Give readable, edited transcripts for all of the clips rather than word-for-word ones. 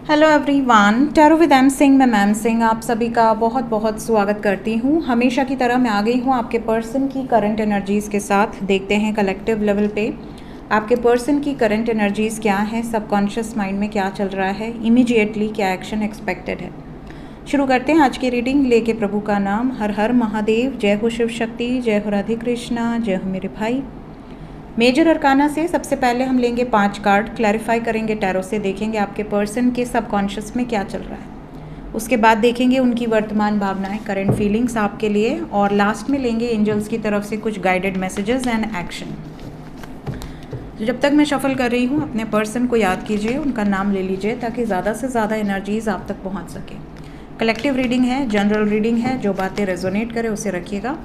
Hello everyone, tarot with M Singh मैं ma'am Singh आप सभी का बहुत बहुत स्वागत करती हूँ। हमेशा की तरह मैं आ गई हूँ आपके पर्सन की करंट एनर्जीज़ के साथ। देखते हैं कलेक्टिव लेवल पे आपके पर्सन की करंट एनर्जीज़ क्या हैं, सबकॉन्शियस माइंड में क्या चल रहा है, इमीडिएटली क्या एक्शन एक्सपेक्टेड है। शुरू करते हैं आज की रीडिंग लेके प्रभु का नाम। हर हर महादेव, जय हो शिव शक्ति, जय हो राधे कृष्णा, जय हो मेरे भाई। मेजर अरकाना से सबसे पहले हम लेंगे 5 कार्ड, क्लैरिफाई करेंगे टैरो से, देखेंगे आपके पर्सन के सबकॉन्शियस में क्या चल रहा है। उसके बाद देखेंगे उनकी वर्तमान भावनाएं, करंट फीलिंग्स आपके लिए, और लास्ट में लेंगे एंजल्स की तरफ से कुछ गाइडेड मैसेजेस एंड एक्शन। तो जब तक मैं शफल कर रही हूँ अपने पर्सन को याद कीजिए, उनका नाम ले लीजिए ताकि ज़्यादा से ज़्यादा एनर्जीज आप तक पहुँच सके। कलेक्टिव रीडिंग है, जनरल रीडिंग है, जो बातें रेजोनेट करे उसे रखिएगा,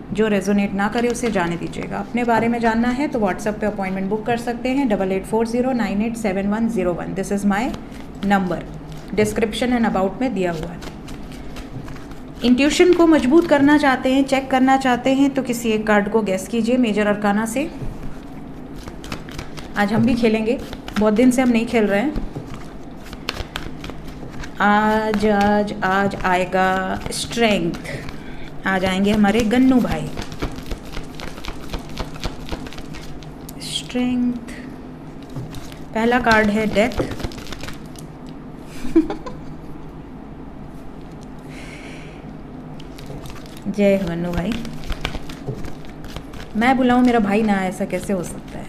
जो रेजोनेट ना करे उसे जाने दीजिएगा। अपने बारे में जानना है तो व्हाट्सएप पे अपॉइंटमेंट बुक कर सकते हैं 8840987101। This is my number, description and about में दिया हुआ है। इंट्यूशन को मजबूत करना चाहते हैं, चेक करना चाहते हैं तो किसी एक कार्ड को गेस कीजिए मेजर अरकाना से। आज हम भी खेलेंगे, बहुत दिन से हम नहीं खेल रहे हैं। आज आएगा स्ट्रेंथ, आ जाएंगे हमारे गन्नू भाई। स्ट्रेंथ, पहला कार्ड है डेथ। जय गन्नू भाई। मैं बुलाऊं मेरा भाई ना, ऐसा कैसे हो सकता है।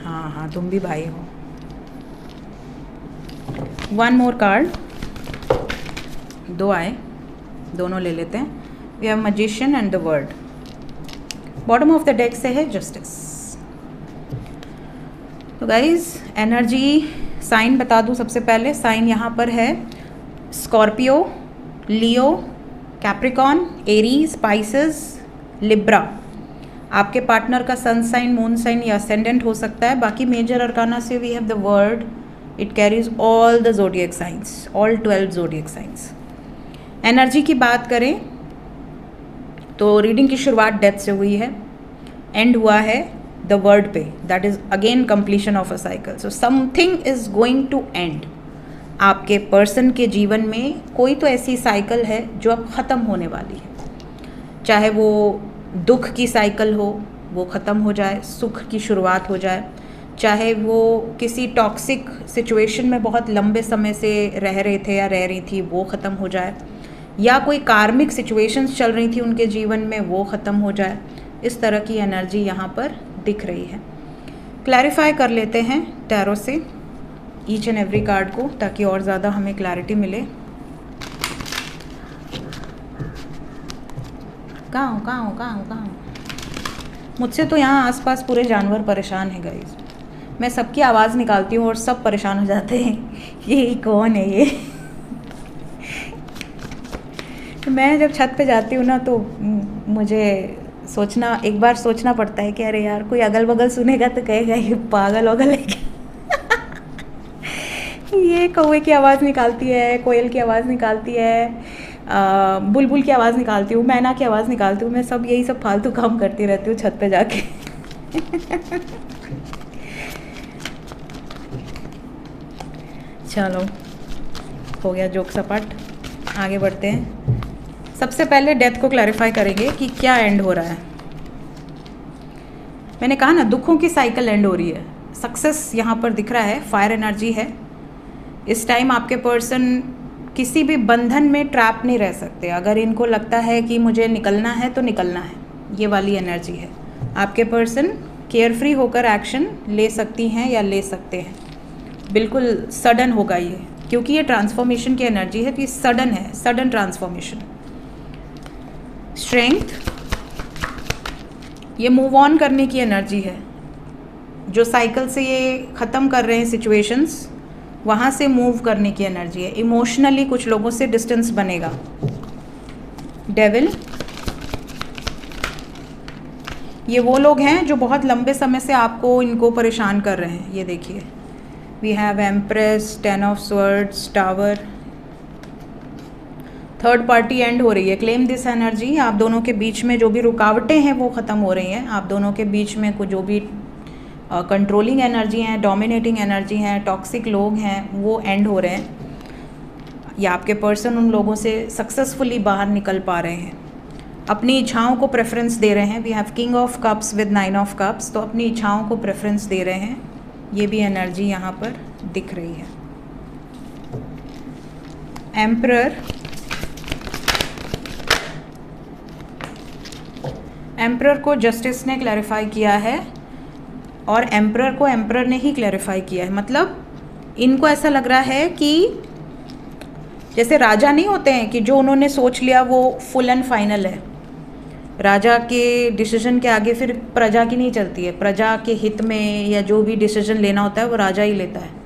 हाँ, तुम भी भाई हो। 1 मोर कार्ड, 2 आए, दोनों ले लेते हैं। We have magician and the world. Bottom of the deck से है जस्टिस। तो गाइज एनर्जी साइन बता दूं सबसे पहले। साइन यहाँ पर है Scorpio, Leo, Capricorn, Aries, Pisces, Libra. आपके पार्टनर का सन साइन, मून साइन या असेंडेंट हो सकता है। बाकी मेजर अरकाना से we have the world, it carries all the zodiac signs, all 12 zodiac signs. Energy की बात करें तो रीडिंग की शुरुआत डेथ से हुई है, एंड हुआ है द वर्ड पे, that is again completion of a cycle. So something is going to end. आपके पर्सन के जीवन में कोई तो ऐसी साइकिल है जो अब ख़त्म होने वाली है, चाहे वो दुख की साइकिल हो वो ख़त्म हो जाए, सुख की शुरुआत हो जाए, चाहे वो किसी टॉक्सिक सिचुएशन में बहुत लंबे समय से रह रहे थे या रह रही थी वो ख़त्म हो जाए, या कोई कार्मिक सिचुएशंस चल रही थी उनके जीवन में वो ख़त्म हो जाए। इस तरह की एनर्जी यहाँ पर दिख रही है। क्लैरिफाई कर लेते हैं टैरो से ईच एंड एवरी कार्ड को ताकि और ज़्यादा हमें क्लैरिटी मिले। कहाँ हूँ। मुझसे तो यहाँ आसपास पूरे जानवर परेशान हैं गाइस। मैं सबकी आवाज़ निकालती हूँ और सब परेशान हो जाते हैं, ये कौन है ये। मैं जब छत पे जाती हूँ ना तो मुझे एक बार सोचना पड़ता है कि अरे यार कोई अगल बगल सुनेगा तो कहेगा ये पागल वगल है क्या। ये कौवे की आवाज़ निकालती है, कोयल की आवाज़ निकालती है, बुलबुल की आवाज़ निकालती हूँ, मैना की आवाज़ निकालती हूँ। मैं सब यही सब फालतू काम करती रहती हूँ छत पे जाके। चलो हो गया जोक सपाट, आगे बढ़ते हैं। सबसे पहले डेथ को क्लैरिफाई करेंगे कि क्या एंड हो रहा है। मैंने कहा ना दुखों की साइकिल एंड हो रही है। सक्सेस यहाँ पर दिख रहा है, फायर एनर्जी है। इस टाइम आपके पर्सन किसी भी बंधन में ट्रैप नहीं रह सकते। अगर इनको लगता है कि मुझे निकलना है तो निकलना है, ये वाली एनर्जी है। आपके पर्सन केयर फ्री होकर एक्शन ले सकती हैं या ले सकते हैं। बिल्कुल सडन होगा ये, क्योंकि ये ट्रांसफॉर्मेशन की एनर्जी है, तो ये सडन है, सडन ट्रांसफॉर्मेशन। स्ट्रेंथ, ये मूव ऑन करने की एनर्जी है। जो साइकिल से ये ख़त्म कर रहे हैं सिचुएशंस, वहाँ से मूव करने की एनर्जी है। इमोशनली कुछ लोगों से डिस्टेंस बनेगा। डेविल, ये वो लोग हैं जो बहुत लंबे समय से आपको इनको परेशान कर रहे हैं। ये देखिए, we have empress, 10 of swords, tower. Third party end हो रही है। क्लेम दिस एनर्जी, आप दोनों के बीच में जो भी रुकावटें हैं वो ख़त्म हो रही हैं। आप दोनों के बीच में कुछ जो भी कंट्रोलिंग एनर्जी हैं, डोमिनेटिंग एनर्जी हैं, टॉक्सिक लोग हैं, वो एंड हो रहे हैं, या आपके पर्सन उन लोगों से सक्सेसफुली बाहर निकल पा रहे हैं, अपनी इच्छाओं को प्रेफरेंस दे रहे हैं। We have king of cups with 9 of cups, तो अपनी इच्छाओं को प्रेफरेंस दे रहे हैं। ये भी एनर्जी यहाँ पर दिख रही है। एम्परर, एम्परर को जस्टिस ने क्लैरिफाई किया है और एम्परर को एम्परर ने ही क्लैरिफाई किया है। मतलब इनको ऐसा लग रहा है कि जैसे राजा नहीं होते हैं कि जो उन्होंने सोच लिया वो फुल एंड फाइनल है। राजा के डिसीजन के आगे फिर प्रजा की नहीं चलती है। प्रजा के हित में या जो भी डिसीजन लेना होता है वो राजा ही लेता है।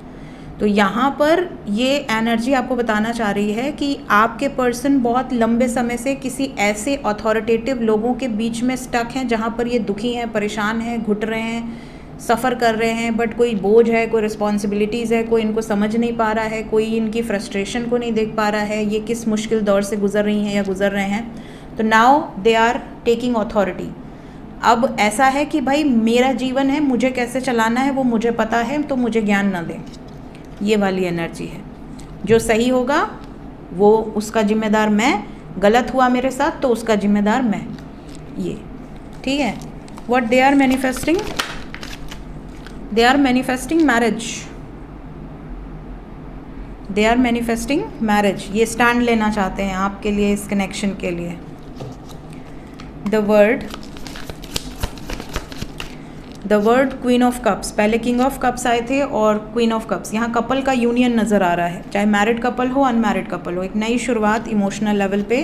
तो यहाँ पर ये एनर्जी आपको बताना चाह रही है कि आपके पर्सन बहुत लंबे समय से किसी ऐसे अथॉरिटेटिव लोगों के बीच में स्टक हैं जहाँ पर ये दुखी हैं, परेशान हैं, घुट रहे हैं, सफ़र कर रहे हैं, बट कोई बोझ है, कोई रिस्पॉन्सिबिलिटीज़ है, कोई इनको समझ नहीं पा रहा है, कोई इनकी फ्रस्ट्रेशन को नहीं देख पा रहा है, ये किस मुश्किल दौर से गुजर रही हैं या गुजर रहे हैं। तो now they are taking authority. अब ऐसा है कि भाई मेरा जीवन है, मुझे कैसे चलाना है वो मुझे पता है, तो मुझे ज्ञान ना दें। ये वाली एनर्जी है। जो सही होगा वो उसका जिम्मेदार मैं, गलत हुआ मेरे साथ तो उसका जिम्मेदार मैं। ये ठीक है। What they are manifesting, they are manifesting marriage, they are manifesting marriage. ये स्टैंड लेना चाहते हैं आपके लिए, इस कनेक्शन के लिए। The world queen of cups, पहले किंग ऑफ कप्स आए थे और क्वीन ऑफ कप्स। यहाँ कपल का यूनियन नज़र आ रहा है, चाहे मैरिड कपल हो, अनमैरिड कपल हो, एक नई शुरुआत इमोशनल लेवल पे,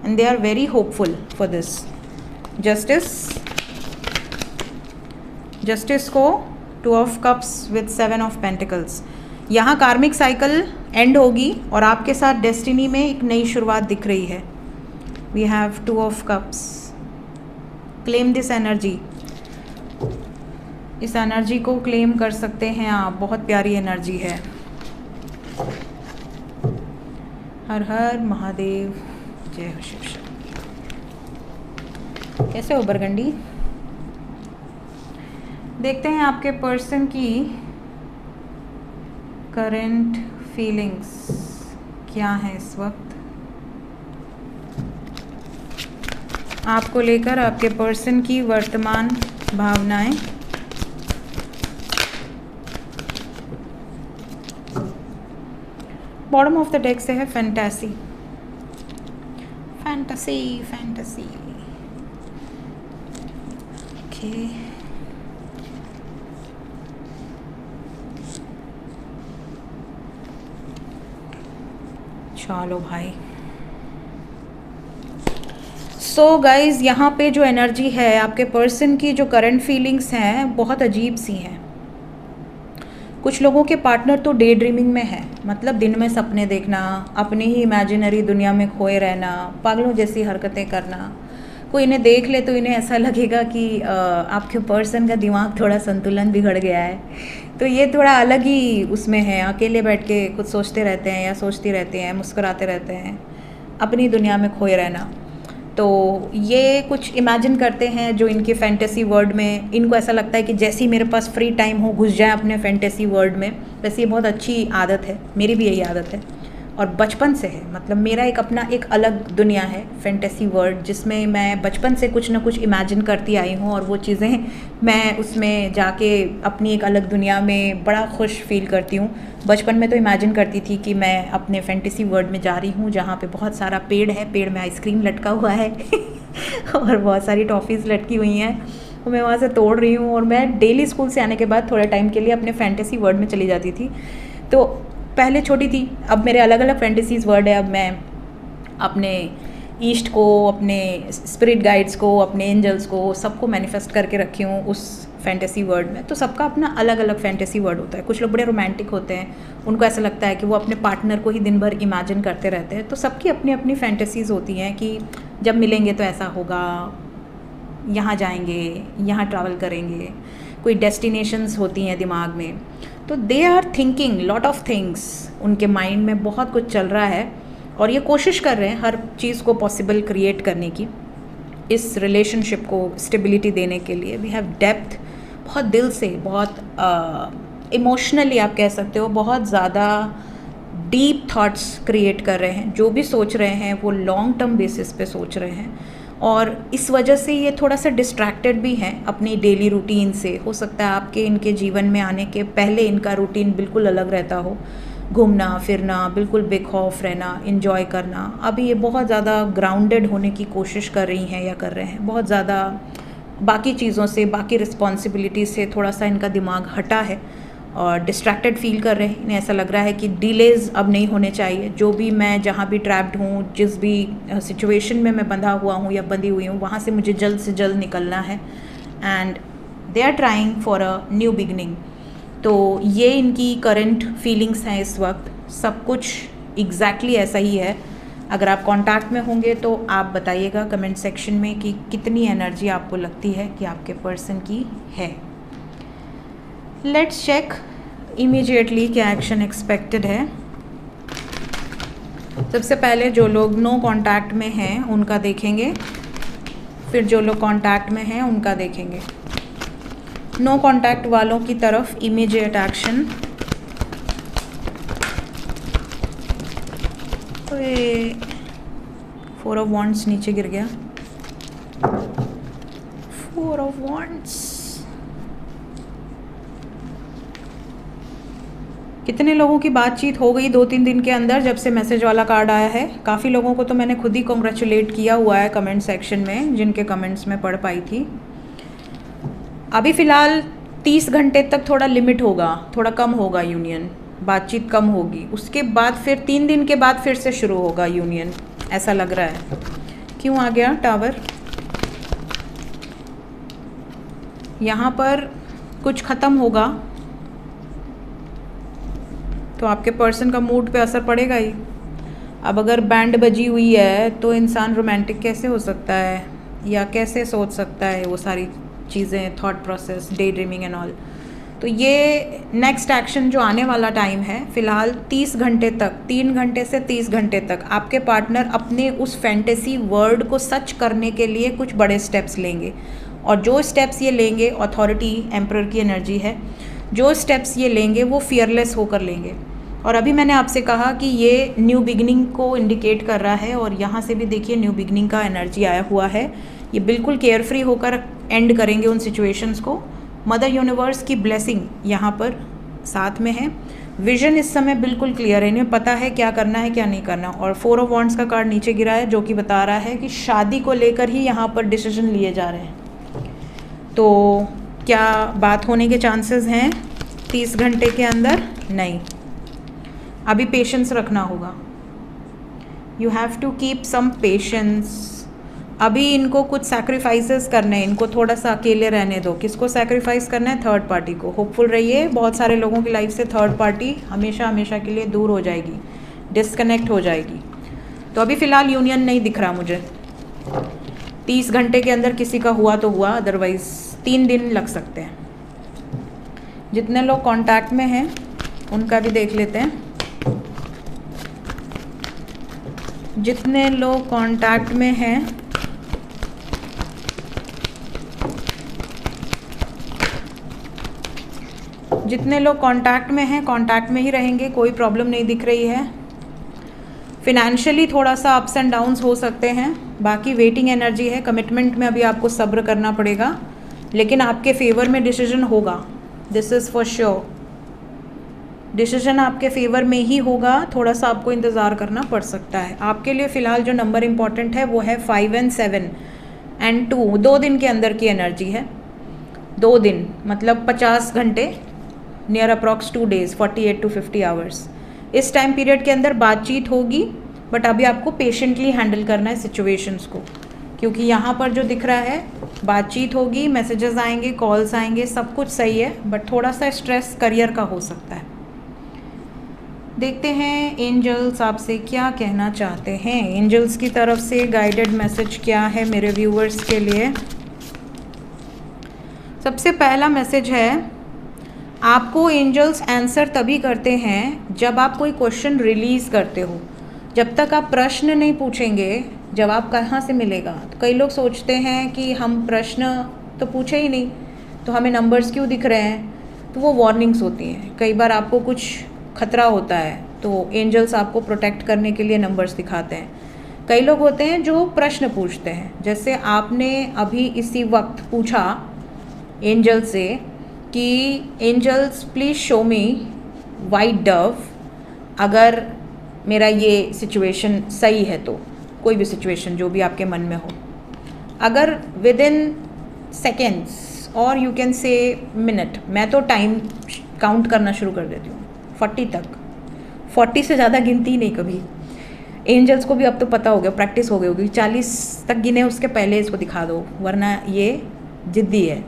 and they are very hopeful for this. Justice, justice को 2 of cups with 7 of pentacles. यहाँ कार्मिक साइकिल एंड होगी और आपके साथ डेस्टिनी में एक नई शुरुआत दिख रही है। We have 2 of cups. Claim this energy, इस एनर्जी को क्लेम कर सकते हैं आप। बहुत प्यारी एनर्जी है। हर हर महादेव, जय हो शिव शक्ति। कैसे हो बरगंडी? देखते हैं आपके पर्सन की करंट फीलिंग्स क्या है इस वक्त आपको लेकर, आपके पर्सन की वर्तमान भावनाएं। बॉटम ऑफ द डेक से है फैंटेसी, फैंटेसी, फैंटेसी। ओके, चलो भाई। सो गाइज, यहाँ पे जो एनर्जी है आपके पर्सन की, जो करंट फीलिंग्स हैं बहुत अजीब सी हैं। कुछ लोगों के पार्टनर तो डे ड्रीमिंग में है, मतलब दिन में सपने देखना, अपनी ही इमेजिनरी दुनिया में खोए रहना, पागलों जैसी हरकतें करना। कोई इन्हें देख ले तो इन्हें ऐसा लगेगा कि आपके पर्सन का दिमाग थोड़ा संतुलन बिगड़ गया है। तो ये थोड़ा अलग ही उसमें है, अकेले बैठ के कुछ सोचते रहते हैं या सोचती रहते हैं, मुस्कुराते रहते हैं, अपनी दुनिया में खोए रहना। तो ये कुछ इमेजिन करते हैं जो इनके फैंटेसी वर्ल्ड में, इनको ऐसा लगता है कि जैसे ही मेरे पास फ्री टाइम हो घुस जाए अपने फैंटेसी वर्ल्ड में। वैसे ये बहुत अच्छी आदत है, मेरी भी यही आदत है और बचपन से है। मतलब मेरा एक अपना एक अलग दुनिया है, फैंटेसी वर्ल्ड, जिसमें मैं बचपन से कुछ ना कुछ इमेजिन करती आई हूँ और वो चीज़ें मैं उसमें जाके अपनी एक अलग दुनिया में बड़ा खुश फील करती हूँ। बचपन में तो इमेजिन करती थी कि मैं अपने फैंटेसी वर्ल्ड में जा रही हूँ जहाँ पे बहुत सारा पेड़ है, पेड़ में आइसक्रीम लटका हुआ है और बहुत सारी टॉफ़ीज़ लटकी हुई हैं, तो मैं वहाँ से तोड़ रही हूँ। और मैं डेली स्कूल से आने के बाद थोड़े टाइम के लिए अपने फैंटेसी वर्ल्ड में चली जाती थी। तो पहले छोटी थी, अब मेरे अलग अलग फैंटेसीज़ वर्ल्ड है। अब मैं अपने ईस्ट को, अपने स्पिरिट गाइड्स को, अपने एंजल्स को, सबको मैनिफेस्ट करके रखी हूँ उस फैंटेसी वर्ल्ड में। तो सबका अपना अलग अलग फैंटेसी वर्ल्ड होता है। कुछ लोग बड़े रोमांटिक होते हैं, उनको ऐसा लगता है कि वो अपने पार्टनर को ही दिन भर इमेजिन करते रहते हैं। तो सबकी अपनी अपनी फैंटेसीज़ होती हैं कि जब मिलेंगे तो ऐसा होगा, यहाँ जाएंगे, यहाँ ट्रैवल करेंगे, कोई डेस्टिनेशंस होती हैं दिमाग में। तो they are thinking lot of things, उनके माइंड में बहुत कुछ चल रहा है और ये कोशिश कर रहे हैं हर चीज़ को पॉसिबल क्रिएट करने की, इस रिलेशनशिप को स्टेबिलिटी देने के लिए। वी हैव डेप्थ, बहुत दिल से, बहुत इमोशनली आप कह सकते हो, बहुत ज़्यादा डीप थॉट्स क्रिएट कर रहे हैं। जो भी सोच रहे हैं वो लॉन्ग टर्म बेसिस पे सोच रहे हैं, और इस वजह से ये थोड़ा सा डिस्ट्रैक्टेड भी हैं अपनी डेली रूटीन से। हो सकता है आपके इनके जीवन में आने के पहले इनका रूटीन बिल्कुल अलग रहता हो, घूमना फिरना, बिल्कुल बेखौफ रहना, इन्जॉय करना। अभी ये बहुत ज़्यादा ग्राउंडेड होने की कोशिश कर रही हैं या कर रहे हैं, बहुत ज़्यादा बाकी चीज़ों से, बाकी रिस्पॉन्सिबिलिटी से थोड़ा सा इनका दिमाग हटा है और डिस्ट्रैक्टेड फील कर रहे हैं। इन्हें ऐसा लग रहा है कि डिलेज़ अब नहीं होने चाहिए। जो भी मैं जहाँ भी ट्रैप्ड हूँ, जिस भी सिचुएशन में मैं बंधा हुआ हूँ या बंधी हुई हूँ, वहाँ से मुझे जल्द से जल्द निकलना है। And they are trying for a new beginning. तो ये इनकी करंट फीलिंग्स हैं इस वक्त। सब कुछ एग्जैक्टली ऐसा ही है। अगर आप कांटेक्ट में होंगे तो आप बताइएगा कमेंट सेक्शन में कि कितनी एनर्जी आपको लगती है कि आपके पर्सन की है। लेट्स चेक इमीडिएटली क्या एक्शन एक्सपेक्टेड है। सबसे पहले जो लोग नो कांटेक्ट में हैं उनका देखेंगे, फिर जो लोग कांटेक्ट में हैं उनका देखेंगे। नो कांटेक्ट वालों की तरफ इमीडिएट एक्शन। तो ये 4 ऑफ वॉन्ड्स नीचे गिर गया। 4 ऑफ वॉन्ड्स। कितने लोगों की बातचीत हो गई 2-3 दिन के अंदर जब से मैसेज वाला कार्ड आया है? काफ़ी लोगों को तो मैंने खुद ही कॉन्ग्रेचुलेट किया हुआ है कमेंट सेक्शन में, जिनके कमेंट्स में पढ़ पाई थी। अभी फ़िलहाल 30 घंटे तक थोड़ा लिमिट होगा, थोड़ा कम होगा यूनियन, बातचीत कम होगी। उसके बाद फिर 3 दिन के बाद फिर से शुरू होगा यूनियन, ऐसा लग रहा है। क्यों आ गया टावर? यहाँ पर कुछ ख़त्म होगा तो आपके पर्सन का मूड पे असर पड़ेगा ही। अब अगर बैंड बजी हुई है तो इंसान रोमांटिक कैसे हो सकता है या कैसे सोच सकता है वो सारी चीज़ें, thought process, day dreaming and all. तो ये नेक्स्ट एक्शन जो आने वाला टाइम है, फ़िलहाल 30 घंटे तक, 3 घंटे से 30 घंटे तक आपके पार्टनर अपने उस फैंटेसी वर्ल्ड को सच करने के लिए कुछ बड़े स्टेप्स लेंगे। और जो स्टेप्स ये लेंगे, अथॉरिटी एम्परर की एनर्जी है, जो स्टेप्स ये लेंगे वो फियरलेस होकर लेंगे। और अभी मैंने आपसे कहा कि ये न्यू बिगनिंग को इंडिकेट कर रहा है, और यहाँ से भी देखिए न्यू बिगनिंग का एनर्जी आया हुआ है। ये बिल्कुल केयर फ्री होकर एंड करेंगे उन सिचुएशंस को। मदर यूनिवर्स की ब्लेसिंग यहाँ पर साथ में है। विजन इस समय बिल्कुल क्लियर है, इन्हें पता है क्या करना है क्या नहीं करना। और 4 ऑफ वॉन्ड्स का कार्ड नीचे गिरा है जो कि बता रहा है कि शादी को लेकर ही यहाँ पर डिसीजन लिए जा रहे हैं। तो क्या बात होने के चांसेस हैं 30 घंटे के अंदर? नहीं, अभी पेशेंस रखना होगा। You have to keep some patience. अभी इनको कुछ सैक्रिफाइसेस करने हैं, इनको थोड़ा सा अकेले रहने दो। किसको सैक्रिफाइस करना है? थर्ड पार्टी को। होपफुल रहिए, बहुत सारे लोगों की लाइफ से थर्ड पार्टी हमेशा हमेशा के लिए दूर हो जाएगी, डिस्कनेक्ट हो जाएगी। तो अभी फ़िलहाल यूनियन नहीं दिख रहा मुझे। 30 घंटे के अंदर किसी का हुआ तो हुआ, अदरवाइज़ 3 दिन लग सकते हैं। जितने लोग कांटेक्ट में हैं उनका भी देख लेते हैं। जितने लोग कांटेक्ट में हैं, जितने लोग कांटेक्ट में हैं, कांटेक्ट में ही रहेंगे, कोई प्रॉब्लम नहीं दिख रही है। फिनेंशियली थोड़ा सा अप्स एंड डाउन्स हो सकते हैं, बाकी वेटिंग एनर्जी है। कमिटमेंट में अभी आपको सब्र करना पड़ेगा, लेकिन आपके फेवर में डिसीजन होगा। This is for sure, decision आपके फेवर में ही होगा। थोड़ा सा आपको इंतज़ार करना पड़ सकता है। आपके लिए फ़िलहाल जो नंबर इम्पॉर्टेंट है वो है 5 and 7 and 2। 2 दिन के अंदर की एनर्जी है। 2 दिन मतलब 50 घंटे, near approx 2 days, 48 to 50 hours। इस टाइम पीरियड के अंदर बातचीत होगी, बट अभी आपको पेशेंटली हैंडल करना है सिचुएशंस को, क्योंकि यहाँ पर जो दिख रहा है बातचीत होगी, मैसेजेस आएंगे, कॉल्स आएंगे, सब कुछ सही है, बट थोड़ा सा स्ट्रेस करियर का हो सकता है। देखते हैं एंजल्स आपसे क्या कहना चाहते हैं। एंजल्स की तरफ से गाइडेड मैसेज क्या है मेरे व्यूअर्स के लिए? सबसे पहला मैसेज है, आपको एंजल्स आंसर तभी करते हैं जब आप कोई क्वेश्चन रिलीज़ करते हो। जब तक आप प्रश्न नहीं पूछेंगे जवाब कहाँ से मिलेगा। तो कई लोग सोचते हैं कि हम प्रश्न तो पूछे ही नहीं तो हमें नंबर्स क्यों दिख रहे हैं, तो वो वार्निंग्स होती हैं। कई बार आपको कुछ खतरा होता है तो एंजल्स आपको प्रोटेक्ट करने के लिए नंबर्स दिखाते हैं। कई लोग होते हैं जो प्रश्न पूछते हैं, जैसे आपने अभी इसी वक्त पूछा एंजल से कि angels please show me white dove, अगर मेरा ये सिचुएशन सही है तो, कोई भी सिचुएशन जो भी आपके मन में हो, अगर विद इन सेकेंड्स और यू कैन से मिनट, मैं तो टाइम काउंट करना शुरू कर देती हूँ 40 तक। 40 से ज़्यादा गिनती नहीं कभी। एंजल्स को भी अब तो पता हो गया, प्रैक्टिस हो गई होगी, 40 तक गिने उसके पहले इसको दिखा दो वरना ये जिद्दी है।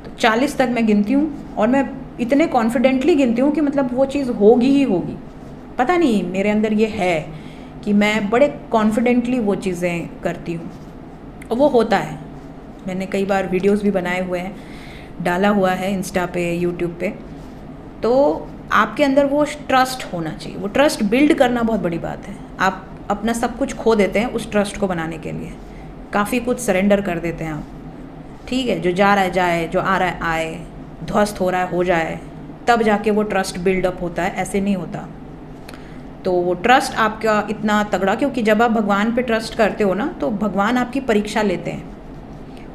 तो 40 तक मैं गिनती हूँ और मैं इतने कॉन्फिडेंटली गिनती हूँ कि मतलब वो चीज़ होगी ही होगी। पता नहीं मेरे अंदर ये है कि मैं बड़े कॉन्फिडेंटली वो चीज़ें करती हूँ और वो होता है। मैंने कई बार वीडियोस भी बनाए हुए हैं, डाला हुआ है इंस्टा पे, यूट्यूब पे। तो आपके अंदर वो ट्रस्ट होना चाहिए, वो ट्रस्ट बिल्ड करना बहुत बड़ी बात है। आप अपना सब कुछ खो देते हैं उस ट्रस्ट को बनाने के लिए, काफ़ी कुछ सरेंडर कर देते हैं आप, ठीक है। जो जा रहा है जाए, जो आ रहा है आए, ध्वस्त हो रहा है हो जाए, तब जाके वो ट्रस्ट बिल्डअप होता है, ऐसे नहीं होता। तो वो ट्रस्ट आपका इतना तगड़ा, क्योंकि जब आप भगवान पे ट्रस्ट करते हो ना तो भगवान आपकी परीक्षा लेते हैं।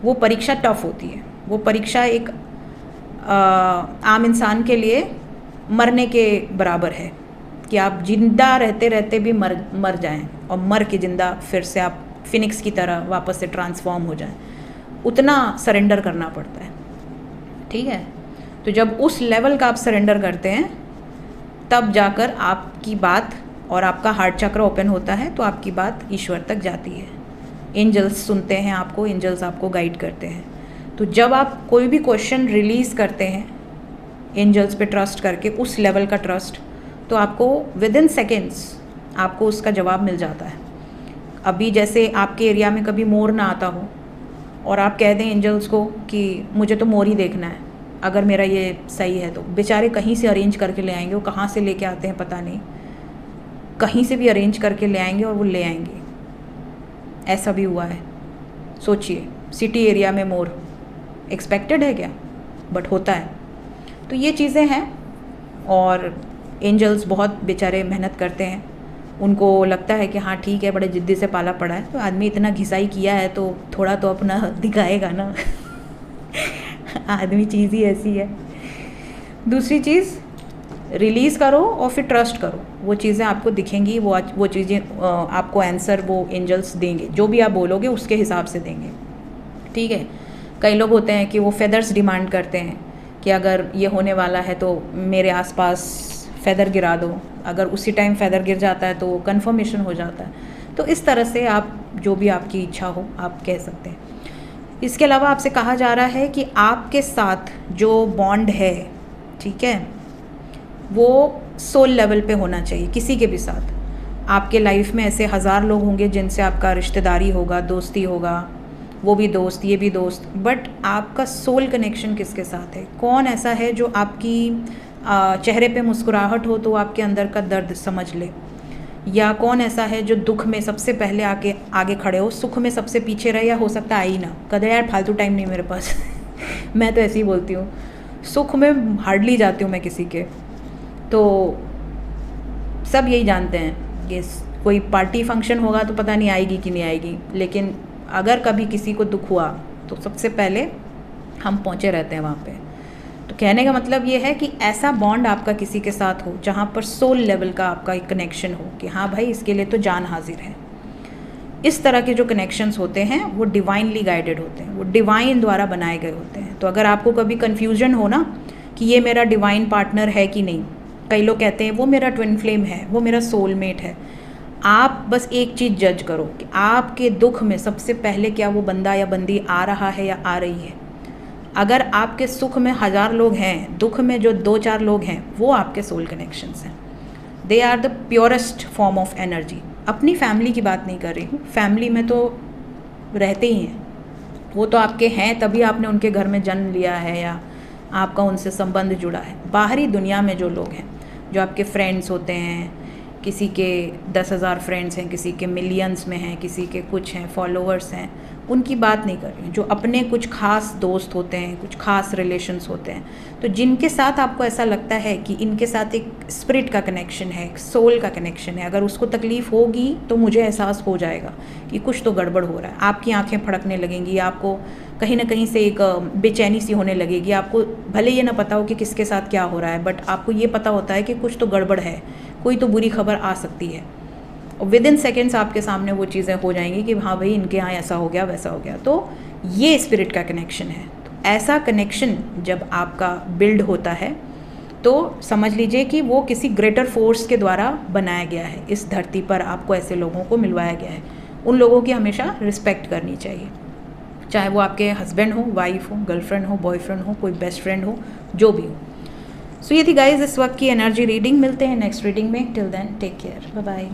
वो परीक्षा टफ होती है, वो परीक्षा एक आम इंसान के लिए मरने के बराबर है कि आप जिंदा रहते रहते भी मर जाएं और मर के जिंदा फिर से आप फिनिक्स की तरह वापस से ट्रांसफॉर्म हो जाएं, उतना सरेंडर करना पड़ता है, ठीक है। तो जब उस लेवल का आप सरेंडर करते हैं तब जाकर आपकी बात और आपका हार्ट चक्र ओपन होता है, तो आपकी बात ईश्वर तक जाती है। एंजल्स सुनते हैं आपको, एंजल्स आपको गाइड करते हैं। तो जब आप कोई भी क्वेश्चन रिलीज़ करते हैं एंजल्स पे ट्रस्ट करके, उस लेवल का ट्रस्ट, तो आपको विद इन सेकेंड्स आपको उसका जवाब मिल जाता है। अभी जैसे आपके एरिया में कभी मोर ना आता हो और आप कह दें एंजल्स को कि मुझे तो मोर ही देखना है, अगर मेरा ये सही है, तो बेचारे कहीं से अरेंज करके ले आएंगे। वो कहाँ से लेके आते हैं पता नहीं, कहीं से भी अरेंज करके ले आएंगे और वो ले आएंगे। ऐसा भी हुआ है, सोचिए, सिटी एरिया में मोर एक्सपेक्टेड है क्या, बट होता है। तो ये चीज़ें हैं और एंजल्स बहुत बेचारे मेहनत करते हैं। उनको लगता है कि हाँ ठीक है, बड़े जिद्दी से पाला पड़ा है, तो आदमी इतना घिसाई किया है तो थोड़ा तो अपना दिखाएगा ना आदमी चीज़ ही ऐसी है। दूसरी चीज़, रिलीज़ करो और फिर ट्रस्ट करो, वो चीज़ें आपको दिखेंगी, वो चीज़ें आपको आंसर वो एंजल्स देंगे, जो भी आप बोलोगे उसके हिसाब से देंगे, ठीक है। कई लोग होते हैं कि वो फेदर्स डिमांड करते हैं कि अगर ये होने वाला है तो मेरे आसपास फेदर गिरा दो, अगर उसी टाइम फेदर गिर जाता है तो कंफर्मेशन हो जाता है। तो इस तरह से आप जो भी आपकी इच्छा हो आप कह सकते हैं। इसके अलावा आपसे कहा जा रहा है कि आपके साथ जो बॉन्ड है, ठीक है, वो सोल लेवल पे होना चाहिए किसी के भी साथ। आपके लाइफ में ऐसे 1000 लोग होंगे जिनसे आपका रिश्तेदारी होगा, दोस्ती होगा, वो भी दोस्त ये भी दोस्त, बट आपका सोल कनेक्शन किसके साथ है? कौन ऐसा है जो आपकी चेहरे पे मुस्कुराहट हो तो आपके अंदर का दर्द समझ ले, या कौन ऐसा है जो दुख में सबसे पहले आगे खड़े हो, सुख में सबसे पीछे रहे, या हो सकता है आई ना, कदे यार फालतू टाइम नहीं मेरे पास मैं तो ऐसे ही बोलती हूँ, सुख में हार्डली जाती हूँ मैं किसी के। तो सब यही जानते हैं कि कोई पार्टी फंक्शन होगा तो पता नहीं आएगी कि नहीं आएगी, लेकिन अगर कभी किसी को दुख हुआ तो सबसे पहले हम पहुँचे रहते हैं वहाँ पे। तो कहने का मतलब ये है कि ऐसा बॉन्ड आपका किसी के साथ हो जहाँ पर सोल लेवल का आपका एक कनेक्शन हो कि हाँ भाई इसके लिए तो जान हाजिर है। इस तरह के जो कनेक्शंस होते हैं वो डिवाइनली गाइडेड होते हैं, वो डिवाइन द्वारा बनाए गए होते हैं। तो अगर आपको कभी कन्फ्यूजन हो ना कि ये मेरा डिवाइन पार्टनर है कि नहीं, कई लोग कहते हैं वो मेरा ट्विन फ्लेम है, वो मेरा सोलमेट है, आप बस एक चीज़ जज करो कि आपके दुख में सबसे पहले क्या वो बंदा या बंदी आ रहा है या आ रही है। अगर आपके सुख में 1000 लोग हैं, दुख में जो 2-4 लोग हैं, वो आपके सोल कनेक्शंस हैं। They are the purest form of energy. अपनी फैमिली की बात नहीं कर रही हूँ, फैमिली में तो रहते ही हैं, वो तो आपके हैं तभी आपने उनके घर में जन्म लिया है या आपका उनसे संबंध जुड़ा है। बाहरी दुनिया में जो लोग हैं, जो आपके फ्रेंड्स होते हैं किसी के 10,000 फ्रेंड्स हैं, किसी के मिलियंस में हैं, किसी के कुछ हैं फॉलोअर्स हैं, उनकी बात नहीं कर रही हूँ। जो अपने कुछ खास दोस्त होते हैं, कुछ खास रिलेशंस होते हैं, तो जिनके साथ आपको ऐसा लगता है कि इनके साथ एक स्पिरिट का कनेक्शन है, एक सोल का कनेक्शन है, अगर उसको तकलीफ़ होगी तो मुझे एहसास हो जाएगा कि कुछ तो गड़बड़ हो रहा है। आपकी आंखें फड़कने लगेंगी, आपको कहीं ना कहीं से एक बेचैनी सी होने लगेगी। आपको भले ये ना पता हो कि किसके साथ क्या हो रहा है, बट आपको ये पता होता है कि कुछ तो गड़बड़ है, कोई तो बुरी खबर आ सकती है। और विद इन सेकेंड्स आपके सामने वो चीज़ें हो जाएंगी कि हाँ भाई इनके यहाँ ऐसा हो गया, वैसा हो गया। तो ये स्पिरिट का कनेक्शन है। तो ऐसा कनेक्शन जब आपका बिल्ड होता है तो समझ लीजिए कि वो किसी ग्रेटर फोर्स के द्वारा बनाया गया है। इस धरती पर आपको ऐसे लोगों को मिलवाया गया है। उन लोगों की हमेशा रिस्पेक्ट करनी चाहिए, चाहे वो आपके हस्बैंड हो, वाइफ हो, गर्लफ्रेंड हो, बॉयफ्रेंड हो, कोई बेस्ट फ्रेंड हो, जो भी हो। सो ये थी गाइज इस वक्त की एनर्जी रीडिंग। मिलते हैं नेक्स्ट रीडिंग में। Till then take care, bye bye.